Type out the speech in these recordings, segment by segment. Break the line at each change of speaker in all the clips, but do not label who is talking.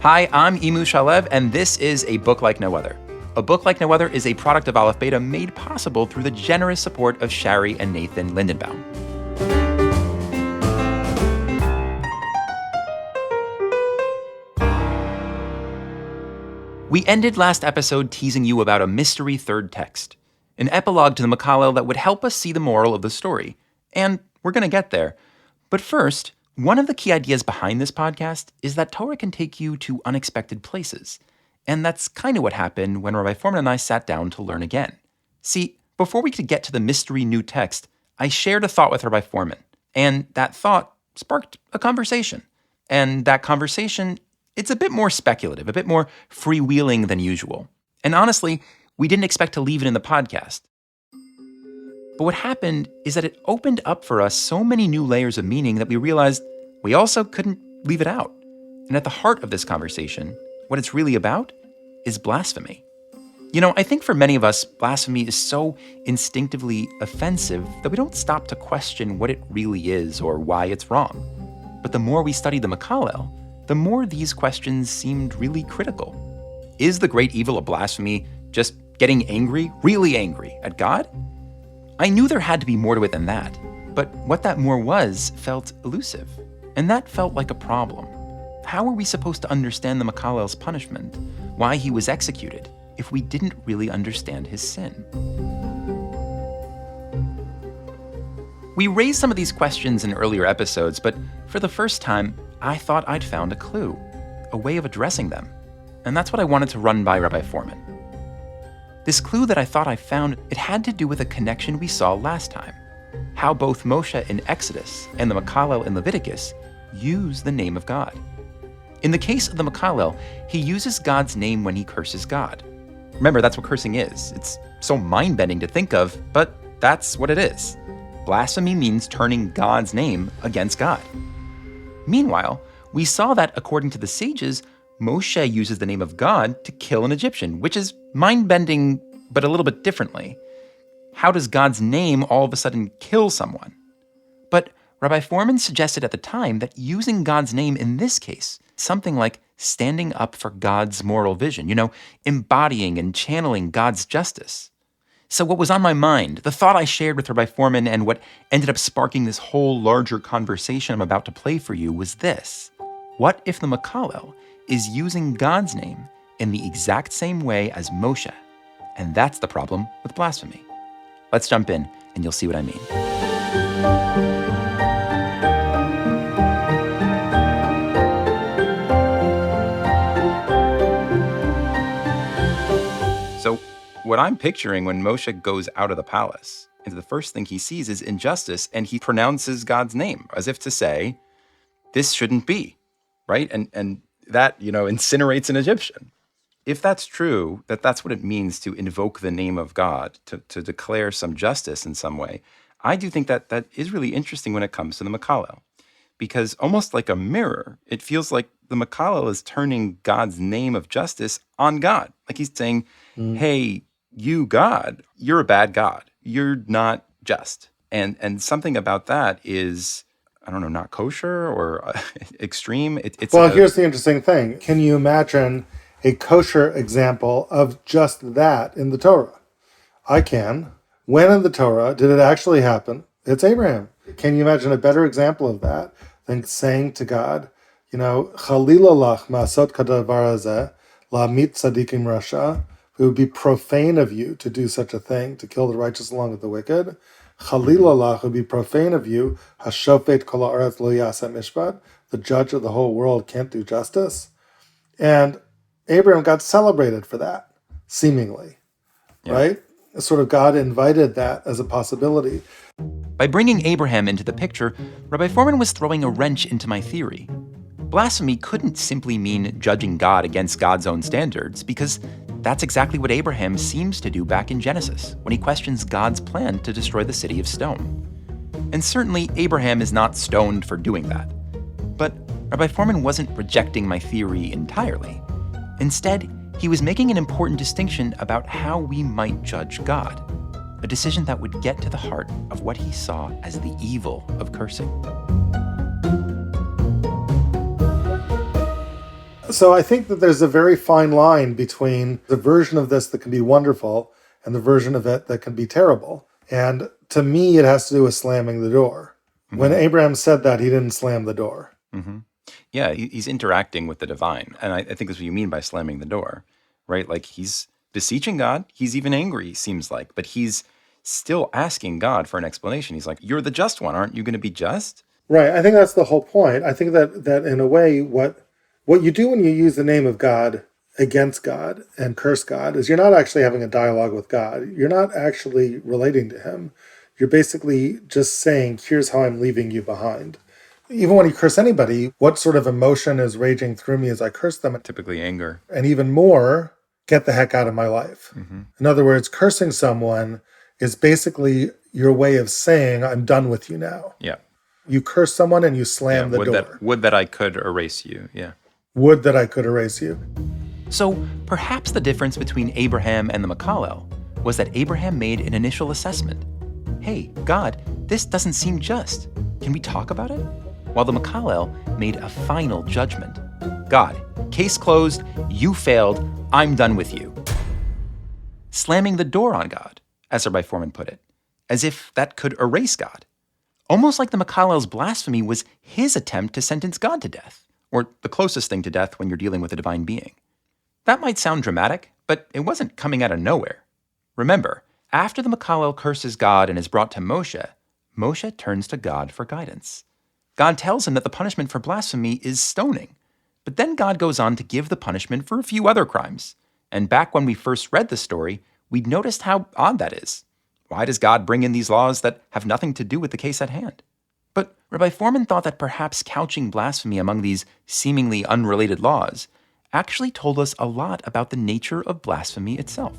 Hi, I'm Imu Shalev, and this is A Book Like No Other. A Book Like No Other is a product of Aleph Beta made possible through the generous support of Shari and Nathan Lindenbaum. We ended last episode teasing you about a mystery third text, an epilogue to the Mekallel that would help us see the moral of the story. And we're going to get there. But first, one of the key ideas behind this podcast is that Torah can take you to unexpected places. And that's kind of what happened when Rabbi Forhman and I sat down to learn again. See, before we could get to the mystery new text, I shared a thought with Rabbi Forhman. And that thought sparked a conversation. And that conversation, it's a bit more speculative, a bit more freewheeling than usual. And honestly, we didn't expect to leave it in the podcast. But what happened is that it opened up for us so many new layers of meaning that we realized we also couldn't leave it out. And at the heart of this conversation, what it's really about is blasphemy. You know, I think for many of us, blasphemy is so instinctively offensive that we don't stop to question what it really is or why it's wrong. But the more we studied the Mekallel, the more these questions seemed really critical. Is the great evil of blasphemy just getting angry, really angry, at God? I knew there had to be more to it than that, but what that more was felt elusive, and that felt like a problem. How are we supposed to understand the Mekallel's punishment, why he was executed, if we didn't really understand his sin? We raised some of these questions in earlier episodes, but for the first time, I thought I'd found a clue, a way of addressing them, and that's what I wanted to run by Rabbi Forhman. This clue that I thought I found, it had to do with a connection we saw last time, how both Moshe in Exodus and the Mekallel in Leviticus use the name of God. In the case of the Mekallel, he uses God's name when he curses God. Remember, that's what cursing is. It's so mind-bending to think of, but that's what it is. Blasphemy means turning God's name against God. Meanwhile, we saw that, according to the sages, Moshe uses the name of God to kill an Egyptian, which is mind-bending, but a little bit differently. How does God's name all of a sudden kill someone? But Rabbi Forhman suggested at the time that using God's name in this case, something like standing up for God's moral vision, embodying and channeling God's justice. So what was on my mind, the thought I shared with Rabbi Forhman and what ended up sparking this whole larger conversation I'm about to play for you was this. What if the Mekallel is using God's name in the exact same way as Moshe? And that's the problem with blasphemy. Let's jump in and you'll see what I mean. So what I'm picturing when Moshe goes out of the palace, and the first thing he sees is injustice, and he pronounces God's name as if to say, this shouldn't be, right? And that, incinerates an Egyptian. If that's true, that's what it means to invoke the name of God, to declare some justice in some way, I do think that is really interesting when it comes to the Mekallel. Because almost like a mirror, it feels like the Mekallel is turning God's name of justice on God. Like he's saying, hey, you, God, you're a bad God. You're not just. And something about that is, I don't know, not kosher or extreme.
Here's the interesting thing. Can you imagine a kosher example of just that in the Torah? I can. When in the Torah did it actually happen? It's Abraham. Can you imagine a better example of that than saying to God, Chalila lach ma'asot kadavar hazeh, la'amit tzadikim rasha? It would be profane of you to do such a thing, to kill the righteous along with the wicked. Chalila lach, would be profane of you, hashofet kol haaretz lo yaseh mishpat, the judge of the whole world can't do justice. And Abraham got celebrated for that, seemingly, right? Sort of God invited that as a possibility.
By bringing Abraham into the picture, Rabbi Forhman was throwing a wrench into my theory. Blasphemy couldn't simply mean judging God against God's own standards, because that's exactly what Abraham seems to do back in Genesis, when he questions God's plan to destroy the city of stone. And certainly, Abraham is not stoned for doing that. But Rabbi Forhman wasn't rejecting my theory entirely. Instead, he was making an important distinction about how we might judge God, a decision that would get to the heart of what he saw as the evil of cursing.
So I think that there's a very fine line between the version of this that can be wonderful and the version of it that can be terrible. And to me, it has to do with slamming the door. When Abraham said that, he didn't slam the door.
Yeah, he's interacting with the divine. And I think that's what you mean by slamming the door, right? Like he's beseeching God. He's even angry, seems like, but he's still asking God for an explanation. He's like, you're the just one. Aren't you going to be just?
Right. I think that's the whole point. I think that in a way, what you do when you use the name of God against God and curse God is you're not actually having a dialogue with God. You're not actually relating to him. You're basically just saying, here's how I'm leaving you behind. Even when you curse anybody, what sort of emotion is raging through me as I curse them?
Typically anger.
And even more, get the heck out of my life. In other words, cursing someone is basically your way of saying, I'm done with you now.
Yeah.
You curse someone and you slam the door.
Would that I could erase you. Yeah.
Would that I could erase you.
So perhaps the difference between Abraham and the Mekallel was that Abraham made an initial assessment. Hey, God, this doesn't seem just. Can we talk about it? While the Mekallel made a final judgment. God, case closed, you failed, I'm done with you. Slamming the door on God, as Rabbi Forhman put it, as if that could erase God. Almost like the Mekallel's blasphemy was his attempt to sentence God to death, or the closest thing to death when you're dealing with a divine being. That might sound dramatic, but it wasn't coming out of nowhere. Remember, after the Mekallel curses God and is brought to Moshe, Moshe turns to God for guidance. God tells him that the punishment for blasphemy is stoning. But then God goes on to give the punishment for a few other crimes. And back when we first read the story, we'd noticed how odd that is. Why does God bring in these laws that have nothing to do with the case at hand? But Rabbi Forhman thought that perhaps couching blasphemy among these seemingly unrelated laws actually told us a lot about the nature of blasphemy itself.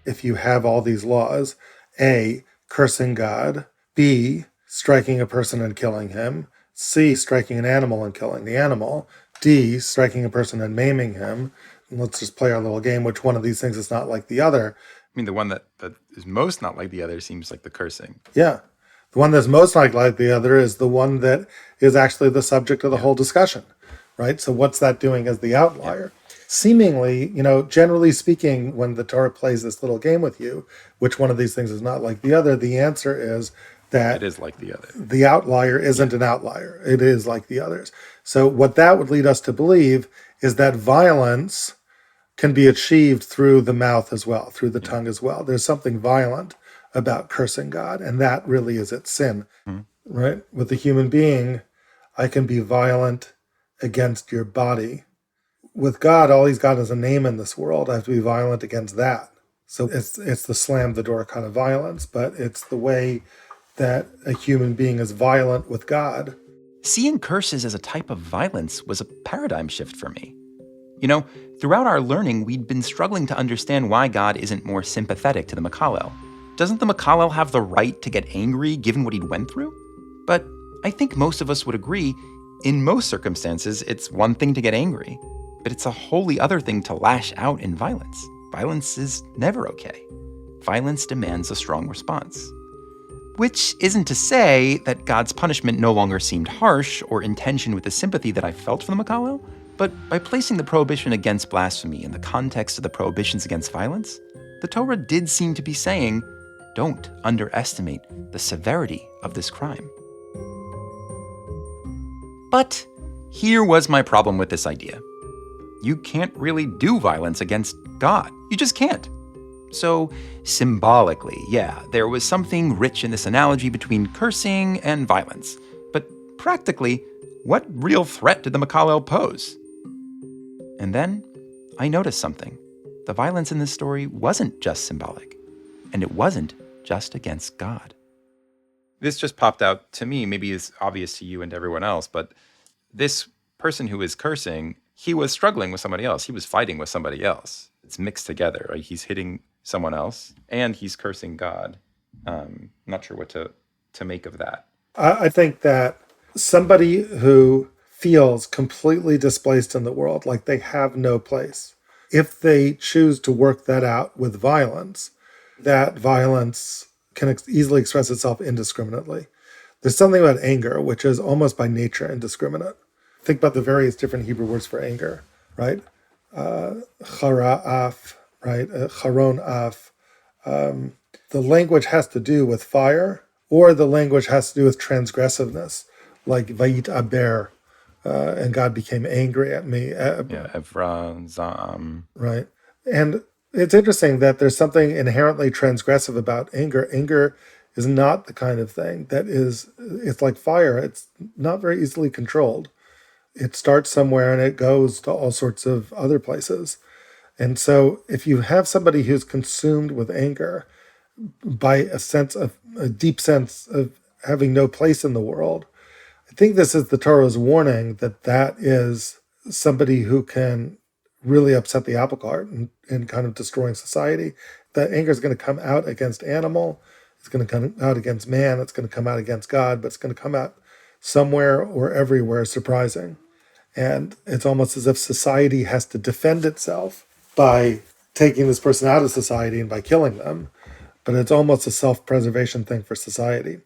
If you have all these laws, A, cursing God, B, striking a person and killing him, C, striking an animal and killing the animal, D, striking a person and maiming him, and let's just play our little game, which one of these things is not like the other.
I mean, the one that is most not like the other seems like the cursing.
Yeah. The one that's most like the other is the one that is actually the subject of the whole discussion, right? So what's that doing as the outlier? Seemingly, generally speaking, when the Torah plays this little game with you, which one of these things is not like the other, the answer is that
it is like the other.
The outlier isn't an outlier. It is like the others. So what that would lead us to believe is that violence can be achieved through the mouth as well, through the tongue as well. There's something violent about cursing God, and that really is its sin, right? With the human being, I can be violent against your body. With God, all he's got is a name in this world. I have to be violent against that. So it's the slam the door kind of violence, but it's the way that a human being is violent with God.
Seeing curses as a type of violence was a paradigm shift for me. Throughout our learning, we'd been struggling to understand why God isn't more sympathetic to the Mekallel. Doesn't the Mekallel have the right to get angry given what he'd went through? But I think most of us would agree, in most circumstances, it's one thing to get angry, but it's a wholly other thing to lash out in violence. Violence is never okay. Violence demands a strong response. Which isn't to say that God's punishment no longer seemed harsh or in tension with the sympathy that I felt for the Mekallel, but by placing the prohibition against blasphemy in the context of the prohibitions against violence, the Torah did seem to be saying, don't underestimate the severity of this crime. But here was my problem with this idea. You can't really do violence against God. You just can't. So symbolically, yeah, there was something rich in this analogy between cursing and violence. But practically, what real threat did the Mekallel pose? And then I noticed something. The violence in this story wasn't just symbolic, and it wasn't just against God. This just popped out to me, maybe it's obvious to you and to everyone else, but this person who is cursing, he was struggling with somebody else. He was fighting with somebody else. It's mixed together, right? He's hitting someone else, and he's cursing God. Not sure what to make of that.
I think that somebody who feels completely displaced in the world, like they have no place, if they choose to work that out with violence, that violence can easily express itself indiscriminately. There's something about anger, which is almost by nature indiscriminate. think about the various different Hebrew words for anger, right? Chara'af, right? Charon af. The language has to do with fire, or the language has to do with transgressiveness, like vayit aber, and God became angry at me.
Evra, Zam.
Right. And it's interesting that there's something inherently transgressive about anger. Anger is not the kind of thing that it's like fire. It's not very easily controlled. It starts somewhere and it goes to all sorts of other places. And so if you have somebody who's consumed with anger by a deep sense of having no place in the world, I think this is the Torah's warning that is somebody who can really upset the apple cart and kind of destroying society. That anger is going to come out against animal, it's going to come out against man, it's going to come out against God, but it's going to come out somewhere or everywhere surprising. And it's almost as if society has to defend itself by taking this person out of society and by killing them. But it's almost a self-preservation thing for society.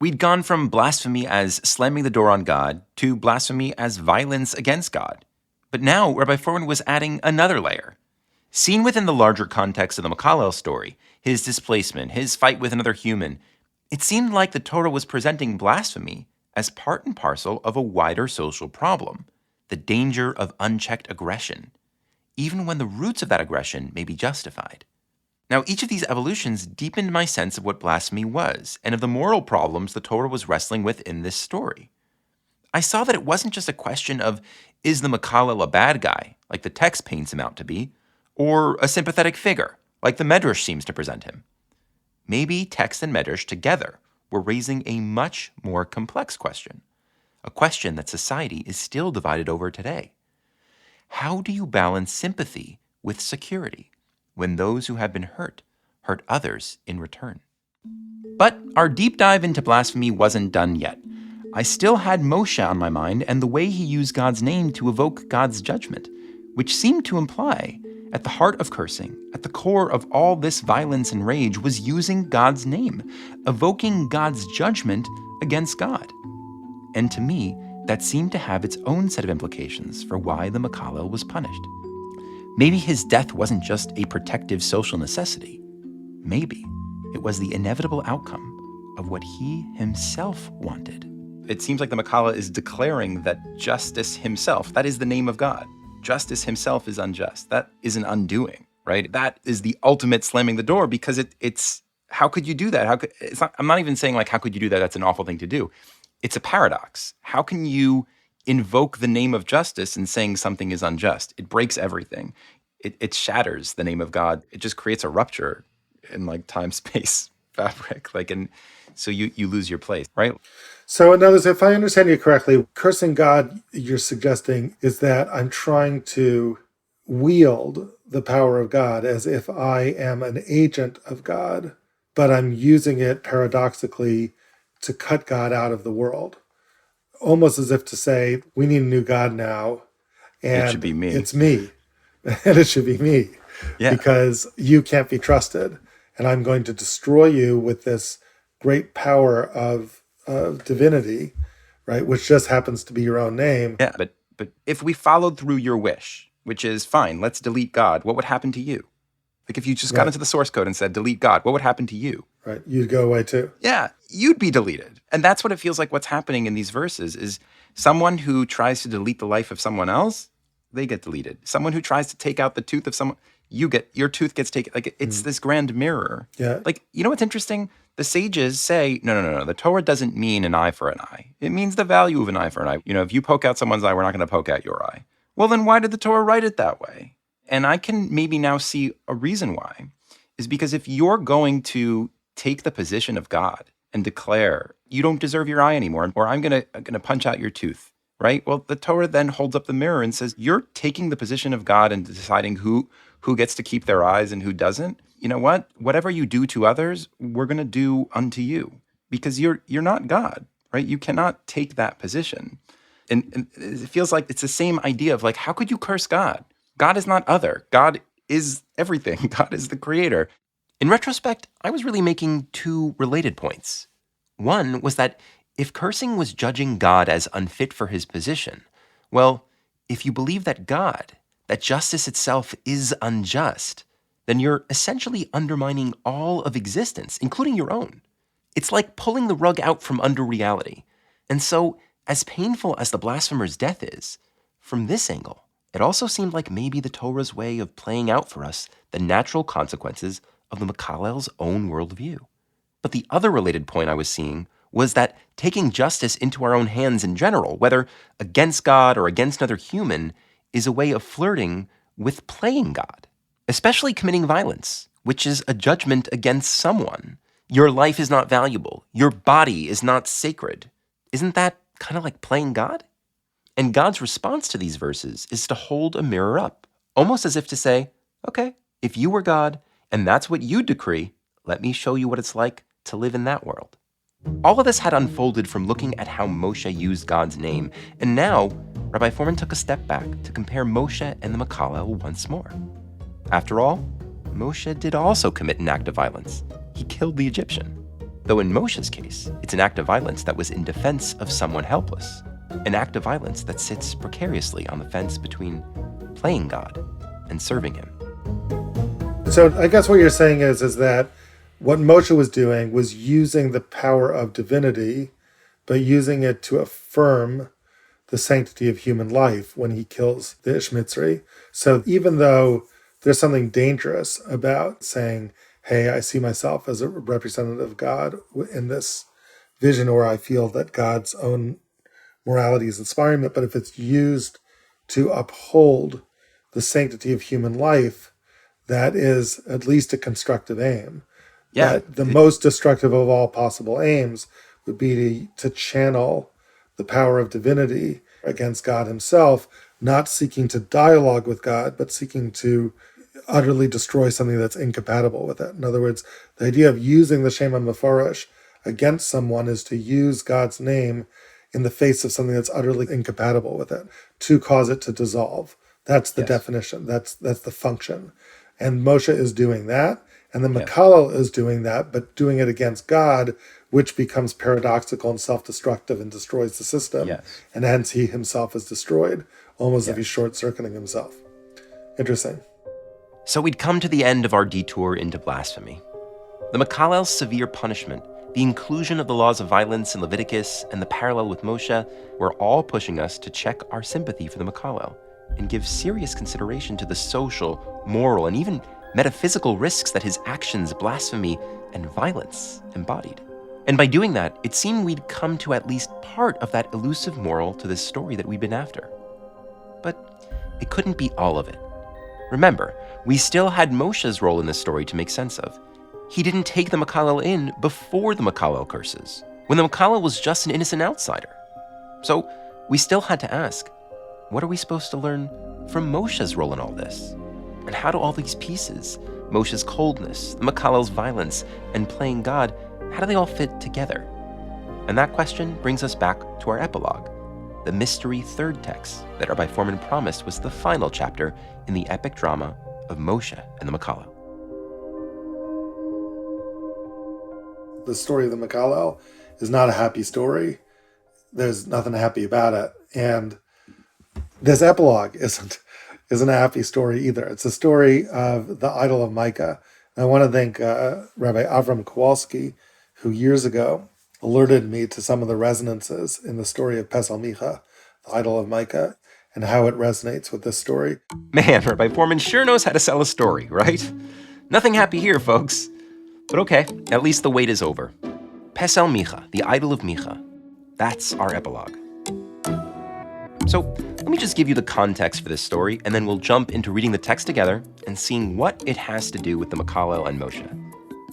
We'd gone from blasphemy as slamming the door on God to blasphemy as violence against God. But now Rabbi Forhman was adding another layer. Seen within the larger context of the Mekallel story, his displacement, his fight with another human, it seemed like the Torah was presenting blasphemy as part and parcel of a wider social problem, the danger of unchecked aggression, even when the roots of that aggression may be justified. Now, each of these evolutions deepened my sense of what blasphemy was and of the moral problems the Torah was wrestling with in this story. I saw that it wasn't just a question of, is the Mekallel a bad guy, like the text paints him out to be, or a sympathetic figure, like the Medrash seems to present him. Maybe text and Medrash together were raising a much more complex question, a question that society is still divided over today. How do you balance sympathy with security when those who have been hurt others in return? But our deep dive into blasphemy wasn't done yet. I still had Moshe on my mind and the way he used God's name to evoke God's judgment, which seemed to imply, at the heart of cursing, at the core of all this violence and rage, was using God's name, evoking God's judgment against God. And to me, that seemed to have its own set of implications for why the Mekallel was punished. Maybe his death wasn't just a protective social necessity. Maybe it was the inevitable outcome of what he himself wanted. It seems like the Mekallel is declaring that justice himself, that is the name of God. Justice himself is unjust. That is an undoing, right? That is the ultimate slamming the door, because it's how could you do that? I'm not even saying like, how could you do that? That's an awful thing to do. It's a paradox. How can you invoke the name of justice and saying something is unjust? It breaks everything. It shatters the name of God. It just creates a rupture in like time-space fabric. And so you lose your place, right?
So in other words, if I understand you correctly, cursing God, you're suggesting, is that I'm trying to wield the power of God as if I am an agent of God, but I'm using it paradoxically to cut God out of the world. Almost as if to say, we need a new God now, and
it should be me.
It's me. And it should be me.
Yeah.
Because you can't be trusted. And I'm going to destroy you with this great power of divinity, right? Which just happens to be your own name.
Yeah, but if we followed through your wish, which is fine, let's delete God, what would happen to you? Like if you just got into the source code and said, delete God, what would happen to you?
Right, you'd go away too.
Yeah, you'd be deleted. And that's what it feels like what's happening in these verses is someone who tries to delete the life of someone else, they get deleted. Someone who tries to take out the tooth of someone, your tooth gets taken. Like it's this grand mirror.
Yeah.
Like, you know what's interesting? The sages say, no. The Torah doesn't mean an eye for an eye. It means the value of an eye for an eye. You know, if you poke out someone's eye, we're not going to poke out your eye. Well, then why did the Torah write it that way? And I can maybe now see a reason why. Is because if you're going to take the position of God and declare, you don't deserve your eye anymore, or I'm gonna punch out your tooth, right? Well, the Torah then holds up the mirror and says, you're taking the position of God and deciding who gets to keep their eyes and who doesn't. You know what? Whatever you do to others, we're going to do unto you, because you're not God, right? You cannot take that position. And it feels like it's the same idea of like, how could you curse God? God is not other. God is everything. God is the creator. In retrospect, I was really making two related points. One was that if cursing was judging God as unfit for his position, Well, if you believe that justice itself is unjust, then you're essentially undermining all of existence, including your own. It's like pulling the rug out from under reality. And so, as painful as the blasphemer's death is, from this angle, it also seemed like maybe the Torah's way of playing out for us the natural consequences of the Mekallel's own worldview. But the other related point I was seeing was that taking justice into our own hands in general, whether against God or against another human, is a way of flirting with playing God, especially committing violence, which is a judgment against someone. Your life is not valuable. Your body is not sacred. Isn't that kind of like playing God? And God's response to these verses is to hold a mirror up, almost as if to say, okay, if you were God and that's what you decree, let me show you what it's like to live in that world. All of this had unfolded from looking at how Moshe used God's name, and now Rabbi Forhman took a step back to compare Moshe and the Mekallel once more. After all, Moshe did also commit an act of violence. He killed the Egyptian. Though in Moshe's case, it's an act of violence that was in defense of someone helpless, an act of violence that sits precariously on the fence between playing God and serving him.
So I guess what you're saying is that what Moshe was doing was using the power of divinity, but using it to affirm the sanctity of human life when he kills the Ishmitzri. So even though there's something dangerous about saying, hey, I see myself as a representative of God in this vision, or I feel that God's own morality is inspiring me, but if it's used to uphold the sanctity of human life, that is at least a constructive aim.
Yeah.
But the most destructive of all possible aims would be to channel the power of divinity against God himself, not seeking to dialogue with God, but seeking to utterly destroy something that's incompatible with it. In other words, the idea of using the Shema Meforish against someone is to use God's name in the face of something that's utterly incompatible with it, to cause it to dissolve. That's the definition. That's the function. And Moshe is doing that. And the Mekallel is doing that, but doing it against God, which becomes paradoxical and self-destructive and destroys the system.
Yes.
And hence he himself is destroyed, almost as if he's short-circuiting himself. Interesting.
So we'd come to the end of our detour into blasphemy. The Mekallel's severe punishment, the inclusion of the laws of violence in Leviticus, and the parallel with Moshe were all pushing us to check our sympathy for the Mekallel and give serious consideration to the social, moral, and even metaphysical risks that his actions, blasphemy, and violence embodied. And by doing that, it seemed we'd come to at least part of that elusive moral to this story that we'd been after. But it couldn't be all of it. Remember, we still had Moshe's role in this story to make sense of. He didn't take the Mekallel in before the Mekallel curses, when the Mekallel was just an innocent outsider. So we still had to ask, what are we supposed to learn from Moshe's role in all this? And how do all these pieces, Moshe's coldness, the Mekallel's violence, and playing God, how do they all fit together? And that question brings us back to our epilogue, the mystery third text that Rabbi Forhman promised was the final chapter in the epic drama of Moshe and the Mekallel.
The story of the Mekallel is not a happy story. There's nothing happy about it. And this epilogue isn't a happy story either. It's a story of the idol of Micah. And I want to thank Rabbi Avram Kowalski, who years ago alerted me to some of the resonances in the story of Pesel Micha, the idol of Micah, and how it resonates with this story.
Man, Rabbi Forhman sure knows how to sell a story, right? Nothing happy here, folks. But okay, at least the wait is over. Pesel Micha, the idol of Micha. That's our epilogue. So let me just give you the context for this story, and then we'll jump into reading the text together and seeing what it has to do with the Mekallel and Moshe.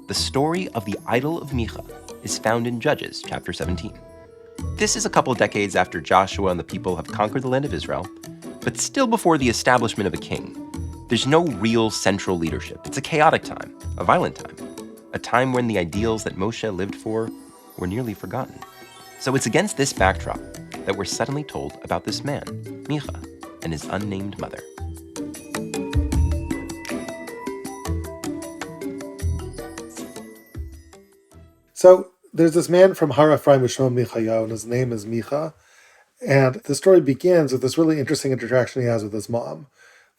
The story of the idol of Micha is found in Judges chapter 17. This is a couple decades after Joshua and the people have conquered the land of Israel, but still before the establishment of a king. There's no real central leadership. It's a chaotic time, a violent time, a time when the ideals that Moshe lived for were nearly forgotten. So it's against this backdrop that we're suddenly told about this man, Micha, and his unnamed mother.
So there's this man from Har Ephraim Shmo Michayahu, and his name is Micha. And the story begins with this really interesting interaction he has with his mom.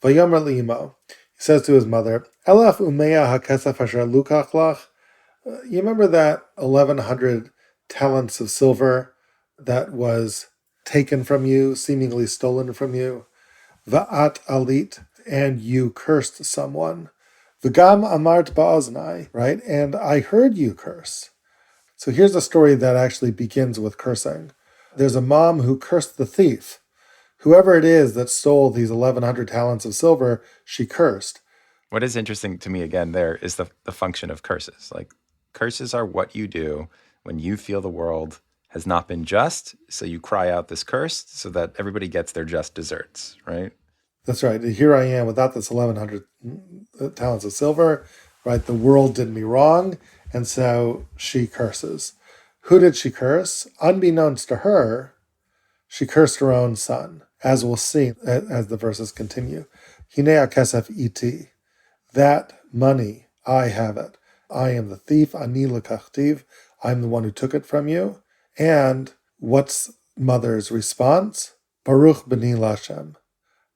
Vayomer li'imo. He says to his mother, Elaf umeya hakesef asher lukach lach. You remember that 1,100 talents of silver that was taken from you, seemingly stolen from you? Va'at alit, and you cursed someone. V'gam amart ba'oznai, right? And I heard you curse. So here's a story that actually begins with cursing. There's a mom who cursed the thief. Whoever it is that stole these 1,100 talents of silver, she cursed.
What is interesting to me again there is the function of curses. Like, curses are what you do when you feel the world has not been just, so you cry out this curse so that everybody gets their just desserts, right?
That's right. Here I am without this 1,100 talents of silver, right? The world did me wrong, and so she curses. Who did she curse? Unbeknownst to her, she cursed her own son, as we'll see as the verses continue. Hinea kesef iti. That money, I have it. I am the thief, ani lekachtiv. I'm the one who took it from you. And what's mother's response? Baruch b'ni Lashem.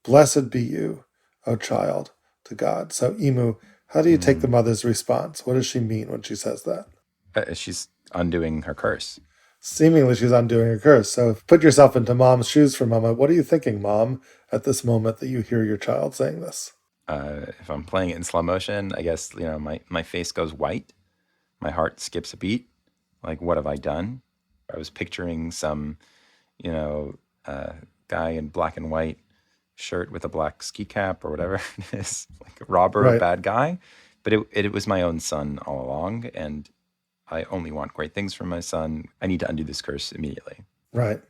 Blessed be you, O child, to God. So Imu, how do you take the mother's response? What does she mean when she says that?
She's undoing her curse.
Seemingly she's undoing her curse. So put yourself into mom's shoes for a moment. What are you thinking, mom, at this moment that you hear your child saying this?
If I'm playing it in slow motion, I guess, my face goes white. My heart skips a beat. Like, what have I done? I was picturing some, guy in black and white shirt with a black ski cap or whatever it is, like a robber,
Right.
a bad guy. But it was my own son all along, and I only want great things for my son. I need to undo this curse immediately.
Right.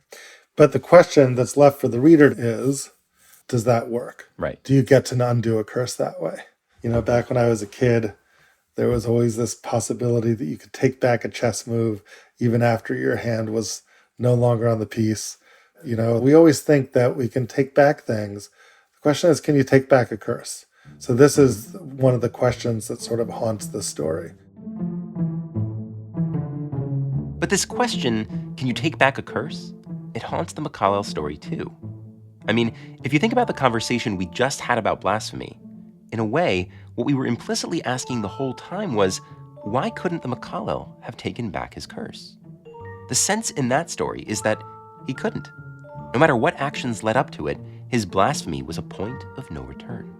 But the question that's left for the reader is, does that work?
Right.
Do you get to undo a curse that way? Back when I was a kid, there was always this possibility that you could take back a chess move even after your hand was no longer on the piece. We always think that we can take back things. The question is, can you take back a curse? So this is one of the questions that sort of haunts this story.
But this question, can you take back a curse? It haunts the Mekallel story too. I mean, if you think about the conversation we just had about blasphemy, in a way, what we were implicitly asking the whole time was, why couldn't the Mekallel have taken back his curse? The sense in that story is that he couldn't. No matter what actions led up to it, his blasphemy was a point of no return.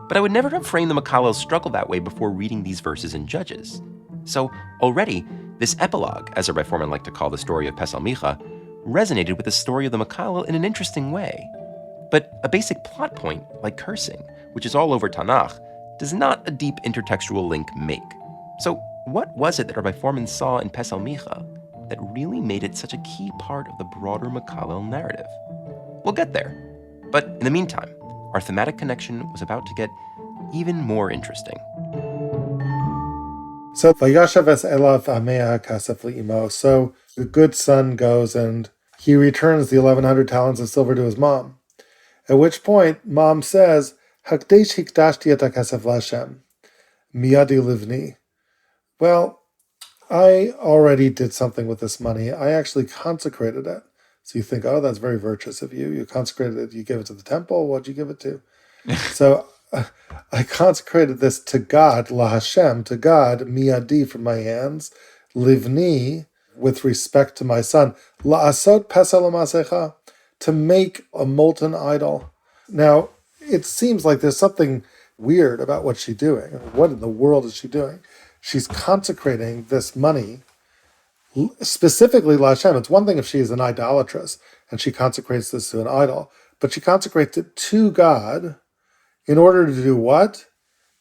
But I would never have framed the Mekallel's struggle that way before reading these verses in Judges. So already, this epilogue, as Rabbi Forhman liked to call the story of Pesel Micha, resonated with the story of the Mekallel in an interesting way. But a basic plot point, like cursing, which is all over Tanakh, does not a deep intertextual link make. So what was it that Rabbi Forhman saw in Pesel Micha that really made it such a key part of the broader Mekallel narrative? We'll get there. But in the meantime, our thematic connection was about to get even more interesting.
So Vayashav es elav amea kasef li'imo. So the good son goes and he returns the 1,100 talents of silver to his mom. At which point, mom says, Hakdesh hikdashti et hakasef l'Hashem, miyadi livni. Well, I already did something with this money. I actually consecrated it. So you think, oh, that's very virtuous of you. You consecrated it. You gave it to the temple. What'd you give it to? So I consecrated this to God, La Hashem, to God, miyadi, from my hands, livni, with respect to my son, La asot pesel amasecha, to make a molten idol. Now, it seems like there's something weird about what she's doing. What in the world is she doing? She's consecrating this money specifically La Hashem. It's one thing if she is an idolatress and she consecrates this to an idol, but she consecrates it to God in order to do what?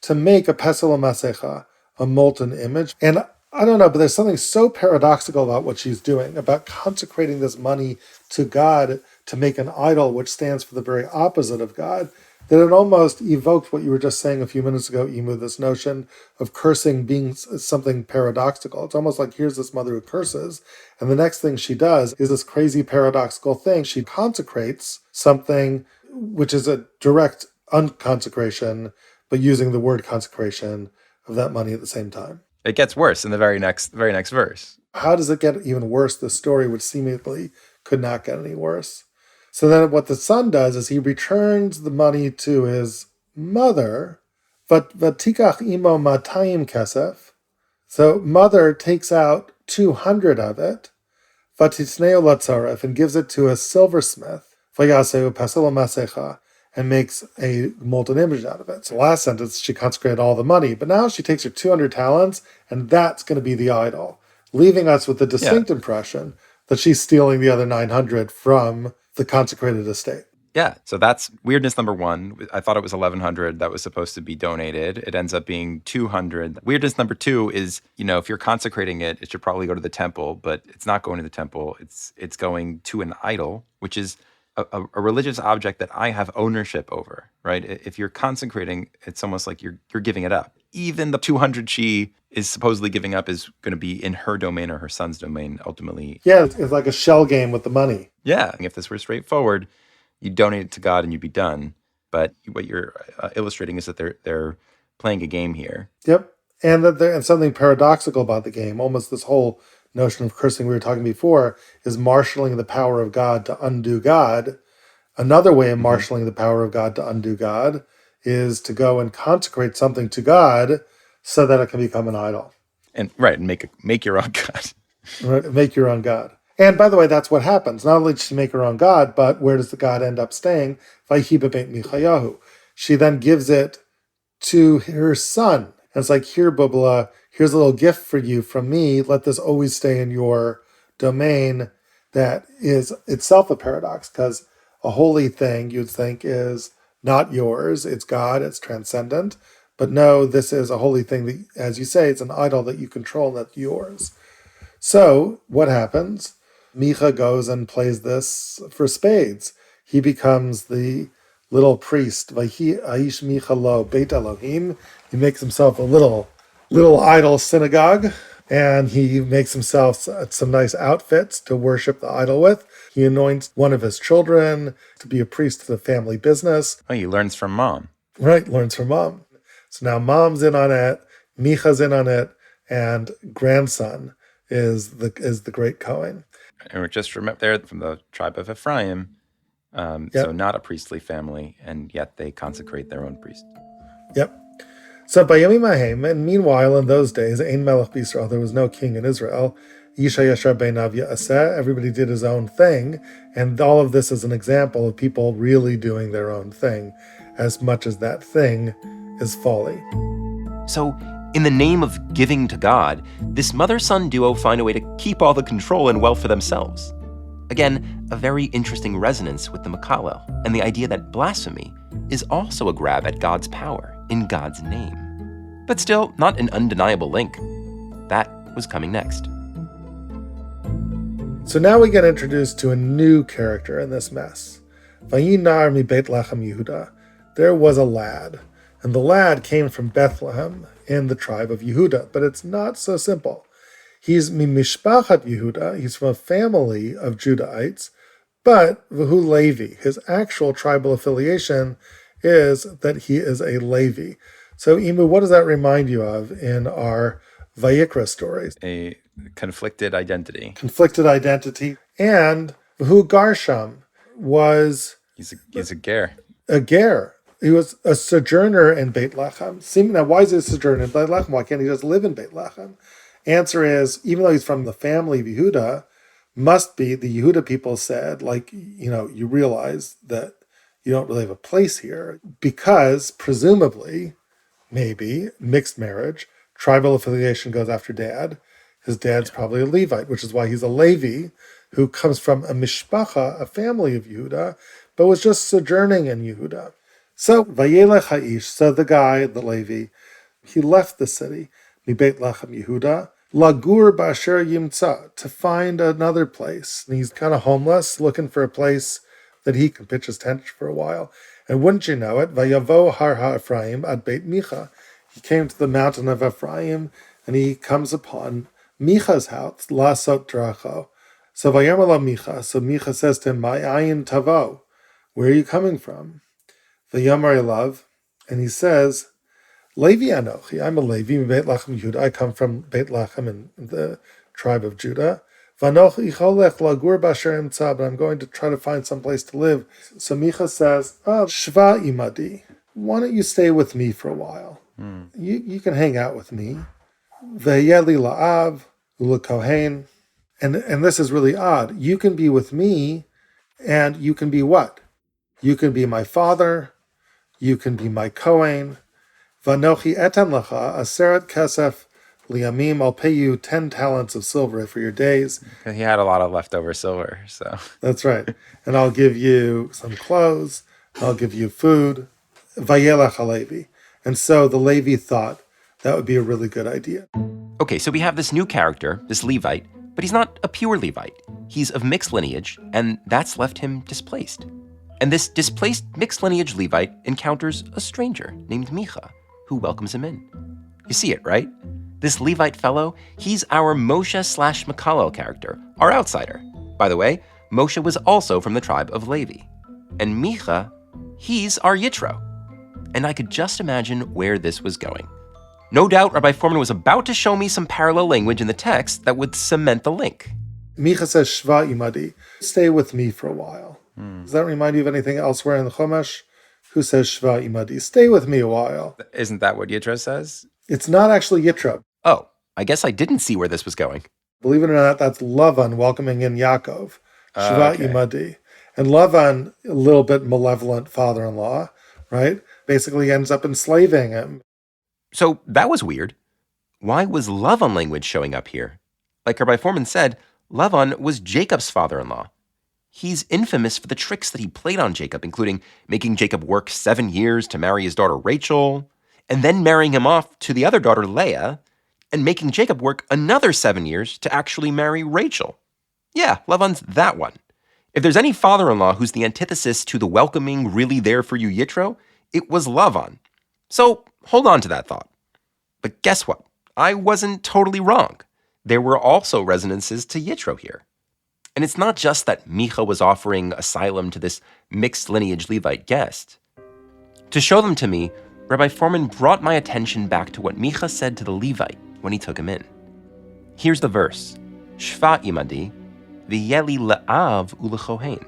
To make a pesel masecha, a molten image. And I don't know, but there's something so paradoxical about what she's doing, about consecrating this money to God to make an idol, which stands for the very opposite of God, that it almost evoked what you were just saying a few minutes ago, Imu, this notion of cursing being something paradoxical. It's almost like here's this mother who curses, and the next thing she does is this crazy paradoxical thing. She consecrates something which is a direct unconsecration, but using the word consecration of that money at the same time.
It gets worse in the very next verse.
How does it get even worse, this story, which seemingly could not get any worse. So then what the son does is he returns the money to his mother, Vatikach imo matayim kesef. So mother takes out 200 of it, Vatisneo latzaref, and gives it to a silversmith, Vayaseu pasel masecha, and makes a molten image out of it. So last sentence, she consecrated all the money, but now she takes her 200 talents, and that's going to be the idol, leaving us with the distinct impression that she's stealing the other 900 from the consecrated estate.
Yeah, so that's weirdness number one. I thought it was 1,100 that was supposed to be donated. It ends up being 200. Weirdness number two is, if you're consecrating it, it should probably go to the temple, but it's not going to the temple. It's going to an idol, which is a religious object that I have ownership over, right? If you're consecrating, it's almost like you're giving it up. Even the 200 she is supposedly giving up is going to be in her domain or her son's domain ultimately.
Yeah, it's like a shell game with the money.
Yeah, if this were straightforward, you donate it to God and you'd be done. But what you're illustrating is that they're playing a game here.
Yep, and and something paradoxical about the game, almost this whole notion of cursing we were talking before, is marshaling the power of God to undo God. Another way of marshaling the power of God to undo God is to go and consecrate something to God so that it can become an idol.
And make your own God.
Right, make your own God. And by the way, that's what happens. Not only does she make her own God, but where does the God end up staying? Vayhi bebeit Michayahu. She then gives it to her son. And it's like, here, Bubla, here's a little gift for you from me. Let this always stay in your domain. That is itself a paradox, because a holy thing you'd think is not yours. It's God, it's transcendent. But no, this is a holy thing that, as you say, it's an idol that you control, that's yours. So what happens? Micah goes and plays this for spades. He becomes the little priest. Vayhi aish Micah lo beit Elohim. He makes himself a little idol synagogue, and he makes himself some nice outfits to worship the idol with. He anoints one of his children to be a priest to the family business.
Oh, he learns from mom.
Right, learns from mom. So now mom's in on it, Micah's in on it, and grandson is the great Cohen.
And we're just they're from the tribe of Ephraim, so not a priestly family, and yet they consecrate their own priest.
Yep. So Bayami Mahem, and meanwhile in those days, Ein Melech B'Yisrael, there was no king in Israel. Yisha Yashar Beinav Ya'aseh, everybody did his own thing, and all of this is an example of people really doing their own thing, as much as that thing is folly.
So, in the name of giving to God, this mother-son duo find a way to keep all the control and wealth for themselves. Again, a very interesting resonance with the Mekallel and the idea that blasphemy is also a grab at God's power in God's name. But still, not an undeniable link. That was coming next.
So now we get introduced to a new character in this mess. Vayinar mi Beit Lechem Yehuda. There was a lad, and the lad came from Bethlehem in the tribe of Yehuda, but it's not so simple. He's mimishpachat Yehuda, he's from a family of Judahites, but v'hu Levi, his actual tribal affiliation is that he is a Levi. So Imu, what does that remind you of in our Vayikra stories?
A conflicted identity.
Conflicted identity. And v'hu Garsham was...
He's a ger.
A ger. He was a sojourner in Beit Lechem. Now, why is he a sojourner in Beit Lechem? Why can't he just live in Beit Lechem? Answer is, even though he's from the family of Yehuda, must be the Yehuda people said, you realize that you don't really have a place here, because presumably, maybe, mixed marriage, tribal affiliation goes after dad. His dad's probably a Levite, which is why he's a Levi, who comes from a mishpacha, a family of Yehuda, but was just sojourning in Yehuda. So, Vayelech Ha'ish, so the guy, the Levi, he left the city, Mi Beit Lechem Yehuda, Lagur Ba'asher Yimtza, to find another place. And he's kind of homeless, looking for a place that he can pitch his tent for a while. And wouldn't you know it, Vayavo Har HaEphraim ad Beit Micha. He came to the mountain of Ephraim, and he comes upon Micha's house, La Sot Dracho. So Vayamala Micha, so Micha says to him, My ayin tavo, where are you coming from? V'yamar elav, and he says, Levi Anochi, I'm a Levi, Beit Lechem Yehuda, I come from Beit Lechem in the tribe of Judah. Vanochi cholech lagur b'asher imtza, but I'm going to try to find some place to live. So Micah says, shva imadi. Why don't you stay with me for a while? You can hang out with me. Ve'yeli la'av u'lekohen. And this is really odd. You can be with me, and you can be what? You can be my father. You can be my Kohen. Vanochi etan lecha aseret kesef liyamim. I'll pay you 10 talents of silver for your days.
He had a lot of leftover silver, so.
That's right. And I'll give you some clothes. I'll give you food. Vayelech HaLevi. And so the Levi thought that would be a really good idea.
Okay, so we have this new character, this Levite, but he's not a pure Levite. He's of mixed lineage, and that's left him displaced. And this displaced mixed lineage Levite encounters a stranger named Micah, who welcomes him in. You see it, right? This Levite fellow, he's our Moshe/Mekallel character, our outsider. By the way, Moshe was also from the tribe of Levi. And Micah, he's our Yitro. And I could just imagine where this was going. No doubt Rabbi Forhman was about to show me some parallel language in the text that would cement the link.
Micah says, Shva imadi, stay with me for a while. Does that remind you of anything elsewhere in the Chumash? Who says Shva imadi, stay with me a while?
Isn't that what Yitro says?
It's not actually Yitro.
Oh, I guess I didn't see where this was going.
Believe it or not, that's Lavan welcoming in Yaakov. Shva imadi. And Lavan, a little bit malevolent father-in-law, right? Basically ends up enslaving him.
So that was weird. Why was Lavan language showing up here? Like Rabbi Forhman said, Lavan was Jacob's father-in-law. He's infamous for the tricks that he played on Jacob, including making Jacob work 7 years to marry his daughter Rachel, and then marrying him off to the other daughter Leah, and making Jacob work another 7 years to actually marry Rachel. Yeah, Lavan's that one. If there's any father-in-law who's the antithesis to the welcoming, really there for you Yitro, it was Lavan. So hold on to that thought. But guess what? I wasn't totally wrong. There were also resonances to Yitro here. And it's not just that Micah was offering asylum to this mixed lineage Levite guest. To show them to me, Rabbi Forhman brought my attention back to what Micah said to the Levite when he took him in. Here's the verse. Shva imadi, v'yeli la'av u'lechohen.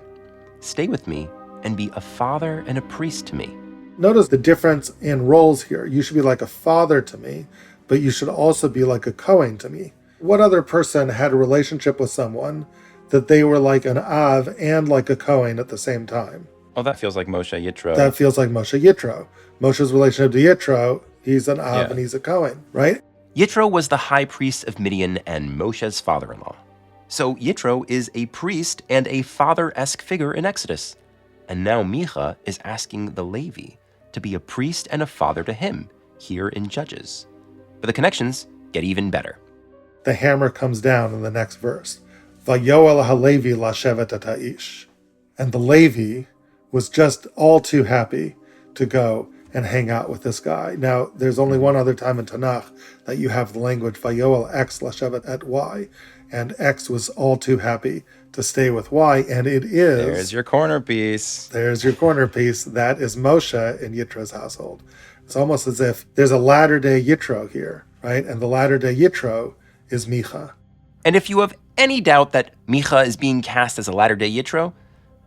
Stay with me and be a father and a priest to me.
Notice the difference in roles here. You should be like a father to me, but you should also be like a Kohen to me. What other person had a relationship with someone that they were like an Av and like a Kohen at the same time?
Oh, that feels like Moshe Yitro.
That feels like Moshe Yitro. Moshe's relationship to Yitro, he's an Av and he's a Kohen, right?
Yitro was the high priest of Midian and Moshe's father-in-law. So Yitro is a priest and a father-esque figure in Exodus. And now Micah is asking the Levi to be a priest and a father to him here in Judges. But the connections get even better.
The hammer comes down in the next verse. Vayoel HaLevi lashevet et ha'ish. And the Levi was just all too happy to go and hang out with this guy. Now, there's only one other time in Tanakh that you have the language Vayoel X lashevet et Y, and X was all too happy to stay with Y, and it is...
There's your corner piece.
There's your corner piece. That is Moshe in Yitro's household. It's almost as if there's a latter-day Yitro here, right? And the latter-day Yitro is Micah.
And if you have any doubt that Micah is being cast as a latter-day Yitro,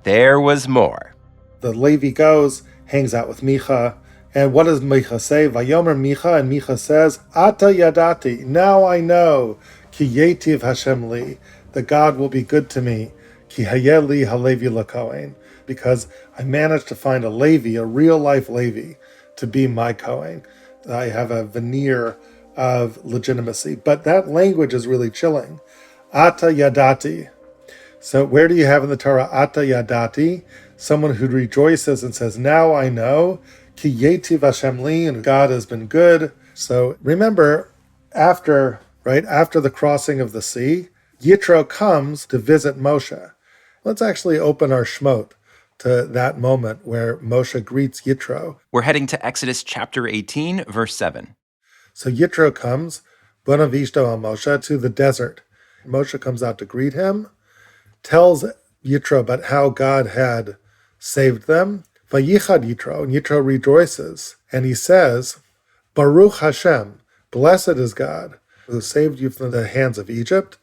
there was more.
The Levi goes, hangs out with Micah, and what does Micah say? Vayomer Micah, and Micah says, Ata yadati, now I know, ki yetiv Hashem li, that God will be good to me, ki hayeli halevi lakohen, because I managed to find a Levi, a real-life Levi, to be my Kohen. I have a veneer of legitimacy. But that language is really chilling. Ata yadati. So where do you have in the Torah Ata yadati? Someone who rejoices and says, now I know, ki yetiv Hashem li, and God has been good. So remember, after the crossing of the sea, Yitro comes to visit Moshe. Let's actually open our Shmot to that moment where Moshe greets Yitro.
We're heading to Exodus chapter 18, verse 7.
So Yitro comes, Bonavishto al Moshe, to the desert. Moshe comes out to greet him, tells Yitro about how God had saved them. Vayichad Yitro, and Yitro rejoices, and he says, Baruch Hashem, blessed is God, who saved you from the hands of Egypt,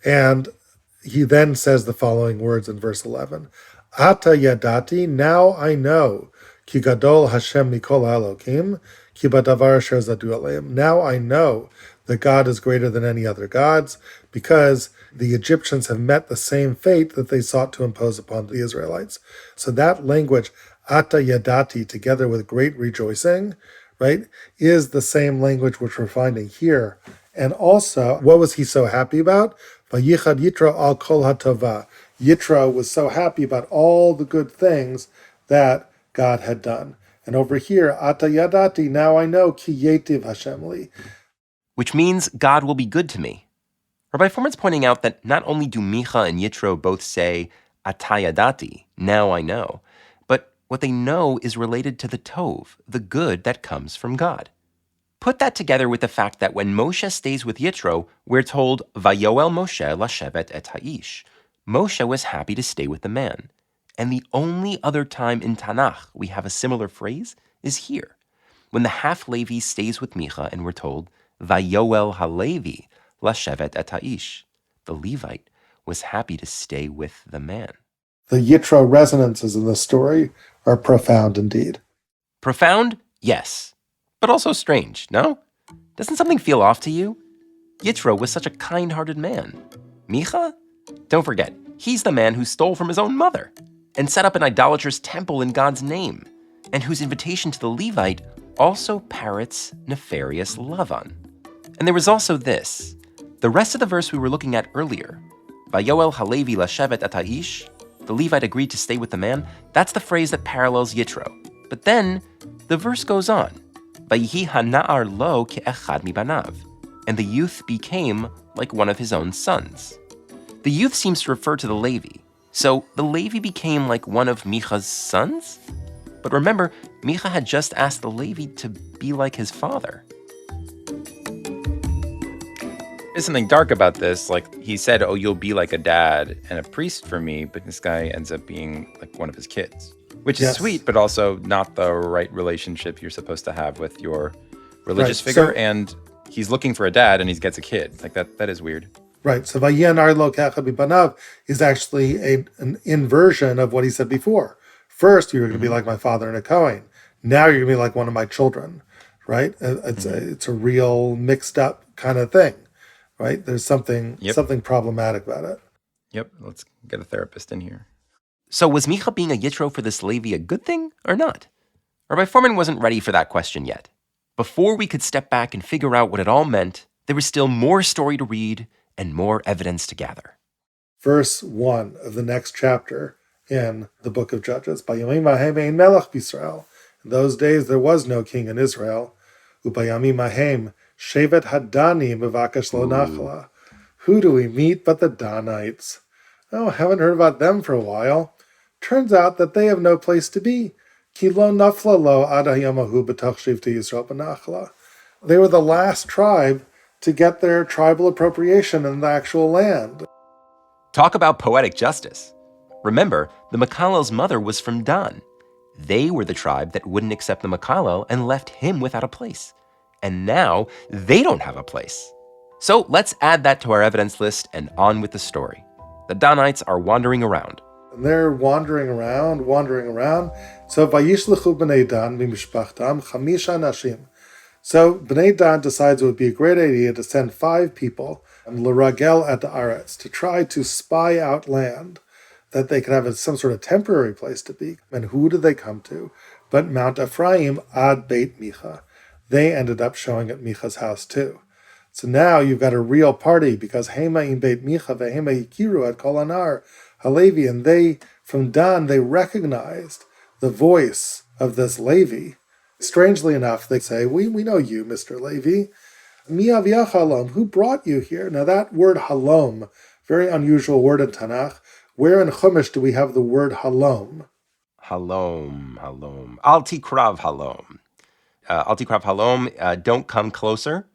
and he then says the following words in verse 11. Ata yadati, now I know, ki gadol Hashem mikol Elokim, ki badavar asher zadu aleim. Now I know that God is greater than any other gods, because the Egyptians have met the same fate that they sought to impose upon the Israelites. So that language, ata yadati, together with great rejoicing, right, is the same language which we're finding here. And also, what was he so happy about? Vayichad Yitro al kol hatova. Yitro was so happy about all the good things that God had done. And over here, ata yadati, now I know, ki yetiv Hashem li.
Which means God will be good to me. Rabbi Forman's pointing out that not only do Micah and Yitro both say, ata yadati, now I know, but what they know is related to the tov, the good that comes from God. Put that together with the fact that when Moshe stays with Yitro, we're told, Vayoel Moshe lashevet et ha'ish. Moshe was happy to stay with the man. And the only other time in Tanakh we have a similar phrase is here, when the half-Levi stays with Micha and we're told, Vayoel halevi lashevet et ha'ish. The Levite was happy to stay with the man.
The Yitro resonances in this story are profound indeed.
Profound? Yes. But also strange, no? Doesn't something feel off to you? Yitro was such a kind-hearted man. Micha? Don't forget, he's the man who stole from his own mother and set up an idolatrous temple in God's name, and whose invitation to the Levite also parrots nefarious Lavan. And there was also this. The rest of the verse we were looking at earlier, Vayoel halevi lashevet et ha'ish, the Levite agreed to stay with the man, that's the phrase that parallels Yitro. But then, the verse goes on, Vayihi hana'ar lo ke'echad mibanav, and the youth became like one of his own sons. The youth seems to refer to the Levi, so the Levi became like one of Micha's sons? But remember, Micha had just asked the Levi to be like his father. There's something dark about this. Like, he said, oh, you'll be like a dad and a priest for me, but this guy ends up being like one of his kids. Which is sweet, but also not the right relationship you're supposed to have with your religious figure. And he's looking for a dad and he gets a kid. Like, that is weird.
Right. So Vayenar lo ke'echad mibanav is actually an inversion of what he said before. First, you were going to be like my father and a Kohen. Now you're going to be like one of my children. Right? It's a real mixed up kind of thing. Right? There's something problematic about it.
Yep. Let's get a therapist in here. So was Micha being a Yitro for this Levi a good thing or not? Rabbi Forman wasn't ready for that question yet. Before we could step back and figure out what it all meant, there was still more story to read and more evidence to gather.
Verse 1 of the next chapter in the book of Judges. Bayamim hahem ein melech b'Yisrael. In those days there was no king in Israel. Ubayamim hahem shevet hadani mevakesh lo nachla. Who do we meet but the Danites? Oh, haven't heard about them for a while. Turns out that they have no place to be. Ki lo nafla lo ad hayamahu b'tach shivtei Yisrael b'nachla. They were the last tribe to get their tribal appropriation in the actual land.
Talk about poetic justice. Remember, the Mekallel's mother was from Dan. They were the tribe that wouldn't accept the Mekallel and left him without a place. And now they don't have a place. So let's add that to our evidence list and on with the story. The Danites are wandering around.
And they're wandering around. So Vayishlechu b'nei Dan mimishpachtam chamisha nashim. So Bnei Dan decides it would be a great idea to send 5 people, l'ragel et haaretz, to try to spy out land that they could have some sort of temporary place to be. And who did they come to? But Mount Ephraim ad Beit Micha. They ended up showing at Micha's house too. So now you've got a real party because Hema in Beit Micha veHema yikiru at Kol Anar Halevi, and they, from Dan, they recognized the voice of this Levi. Strangely enough, they say, we know you, Mr. Levi. Mi aviach halom, who brought you here? Now that word halom, very unusual word in Tanakh. Where in Chumash do we have the word halom?
Halom. Al tikrav halom. Al tikrav halom, don't come closer.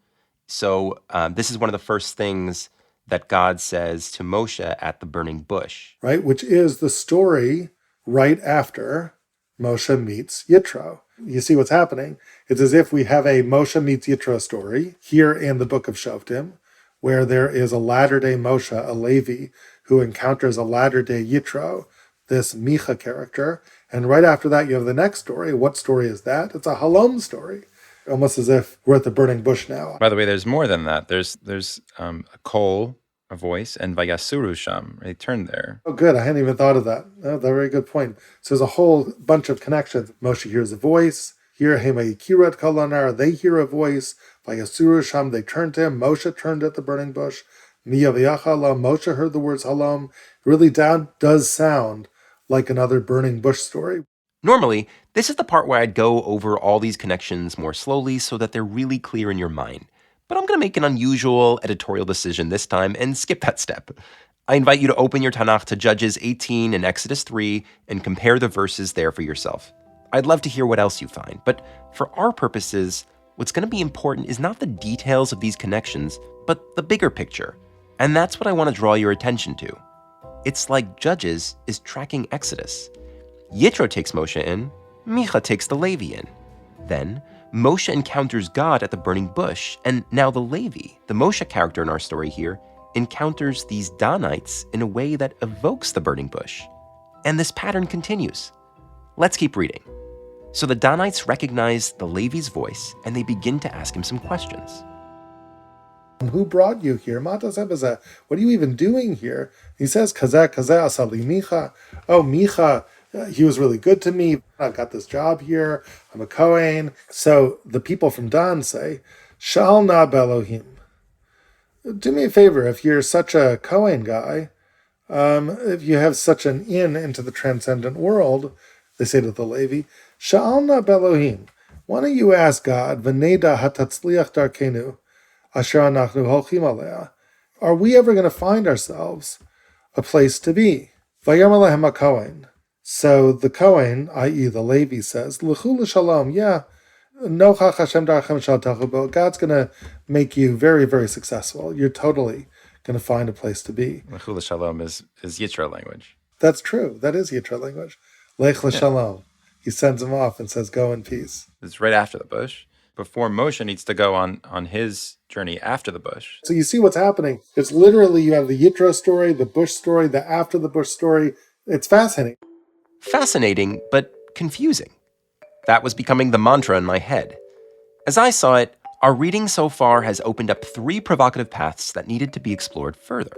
So this is one of the first things that God says to Moshe at the burning bush.
Right, which is the story right after Moshe meets Yitro. You see what's happening? It's as if we have a Moshe meets Yitro story here in the book of Shoftim, where there is a latter-day Moshe, a Levi, who encounters a latter-day Yitro, this Micah character. And right after that, you have the next story. What story is that? It's a Halom story, almost as if we're at the burning bush now.
By the way, there's more than that. There's a call, a voice, and Vayasuru Sham. They turned there.
Oh, good. I hadn't even thought of that. Oh, that's a very good point. So there's a whole bunch of connections. Moshe hears a voice. Here, Hemayikirat Kalanar, they hear a voice. Vayasuru Sham, they turned to him. Moshe turned at the burning bush. Miyaviyachalam, Moshe heard the words Halom. It really does sound like another burning bush story.
Normally, this is the part where I'd go over all these connections more slowly so that they're really clear in your mind. But I'm going to make an unusual editorial decision this time and skip that step. I invite you to open your Tanakh to Judges 18 and Exodus 3 and compare the verses there for yourself. I'd love to hear what else you find, but for our purposes, what's going to be important is not the details of these connections, but the bigger picture. And that's what I want to draw your attention to. It's like Judges is tracking Exodus. Yitro takes Moshe in, Micah takes the Levi in. Then, Moshe encounters God at the burning bush, and now the Levi, the Moshe character in our story here, encounters these Danites in a way that evokes the burning bush. And this pattern continues. Let's keep reading. So the Danites recognize the Levi's voice, and they begin to ask him some questions.
Who brought you here? What are you even doing here? He says, Kazeh asali Micha. Oh, Micha, he was really good to me. I got this job here. I'm a Kohen. So the people from Dan say, Shal na belohim. Do me a favor, if you're such a Kohen guy, if you have such an in into the transcendent world, they say to the Levi, Shal na belohim. Why don't you ask God, V'neda hatatzliach darkenu, asher anachnu holchim alea. Are we ever going to find ourselves a place to be? Vayomer lehem HaKohen. So the Kohen, i.e. the Levi, says, L'chu l'shalom, yeah, nochach Hashem darchem shal tachubo. God's going to make you very, very successful. You're totally going to find a place to be.
L'chu l'shalom is Yitro language.
That's true. That is Yitro language. Lech l'shalom. He sends him off and says, go in peace.
It's right after the bush. Before Moshe needs to go on his journey after the bush.
So you see what's happening. It's literally, you have the Yitro story, the bush story, the after the bush story. It's fascinating.
Fascinating, but confusing. That was becoming the mantra in my head. As I saw it, our reading so far has opened up 3 provocative paths that needed to be explored further.